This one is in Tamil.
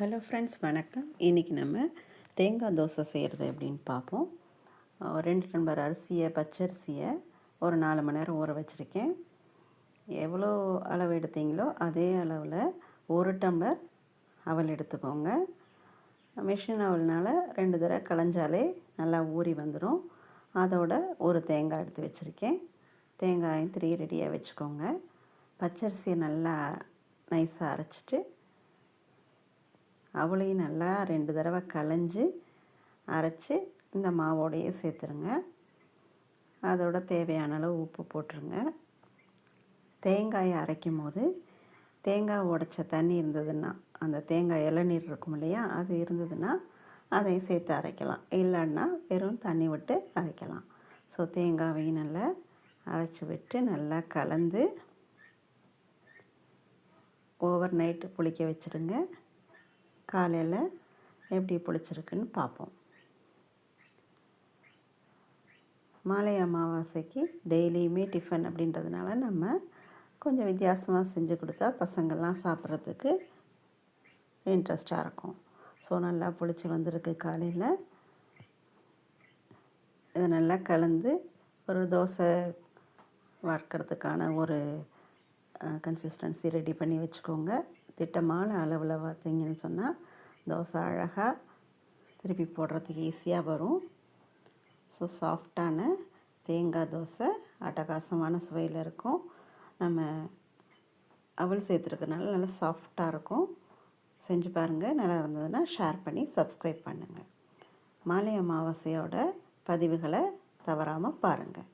ஹலோ ஃப்ரெண்ட்ஸ், வணக்கம். இன்றைக்கி நம்ம தேங்காய் தோசை செய்கிறது எப்படின்னு பார்ப்போம். 2 டம்ளர் அரிசியை, பச்சரிசியை ஒரு 4 மணி நேரம் ஊற வச்சுருக்கேன். எவ்வளோ அளவு எடுத்தீங்களோ அதே அளவில் 1 டம்ளர் அவல் எடுத்துக்கோங்க. மிஷின் அவல்னால் 2 தடவை களைஞ்சாலே நல்லா ஊறி வந்துடும். அதோட ஒரு தேங்காய் எடுத்து வச்சுருக்கேன். தேங்காயும் ரெடியாக வச்சுக்கோங்க. பச்சரிசியை நல்லா நைஸாக அரைச்சிட்டு அவளையும் நல்லா 2 தடவை களைஞ்சி அரைச்சி இந்த மாவோடையே சேர்த்துருங்க. அதோட தேவையான அளவு உப்பு போட்டுருங்க. தேங்காயை அரைக்கும் போது தேங்காய் உடைச்ச தண்ணி இருந்ததுன்னா, அந்த தேங்காய் இளநீர் இருக்கும் இல்லையா, அது இருந்ததுன்னா அதையும் சேர்த்து அரைக்கலாம். இல்லைன்னா வெறும் தண்ணி விட்டு அரைக்கலாம். ஸோ தேங்காயையும் நல்லா அரைச்சி விட்டு நல்லா கலந்து ஓவர் நைட்டு புளிக்க வச்சுடுங்க. காலையில் எப்படி புளிச்சிருக்குன்னு பார்ப்போம். மாலை அமாவாசைக்கு டெய்லியுமே டிஃபன் அப்படின்றதுனால நம்ம கொஞ்சம் வித்தியாசமாக செஞ்சு கொடுத்தா பசங்கள்லாம் சாப்பிட்றதுக்கு இன்ட்ரெஸ்டாக இருக்கும். ஸோ நல்லா புளிச்சு வந்திருக்கு. காலையில் இதை நல்லா கலந்து ஒரு தோசை வறுக்கிறதுக்கான ஒரு கன்சிஸ்டன்சி ரெடி பண்ணி வச்சுக்கோங்க. திட்டமான அளவில் பார்த்தீங்கன்னு சொன்னால் தோசை அழகாக திருப்பி போடுறதுக்கு ஈஸியாக வரும். ஸோ சாஃப்டான தேங்காய் தோசை அட்டகாசமான சுவையில் இருக்கும். நம்ம அவல் சேர்த்துருக்கனால நல்லா சாஃப்டாக இருக்கும். செஞ்சு பாருங்கள். நல்லா இருந்ததுன்னா ஷேர் பண்ணி சப்ஸ்கிரைப் பண்ணுங்கள். மாலை அமாவாசையோட பதிவுகளை தவறாமல் பாருங்கள்.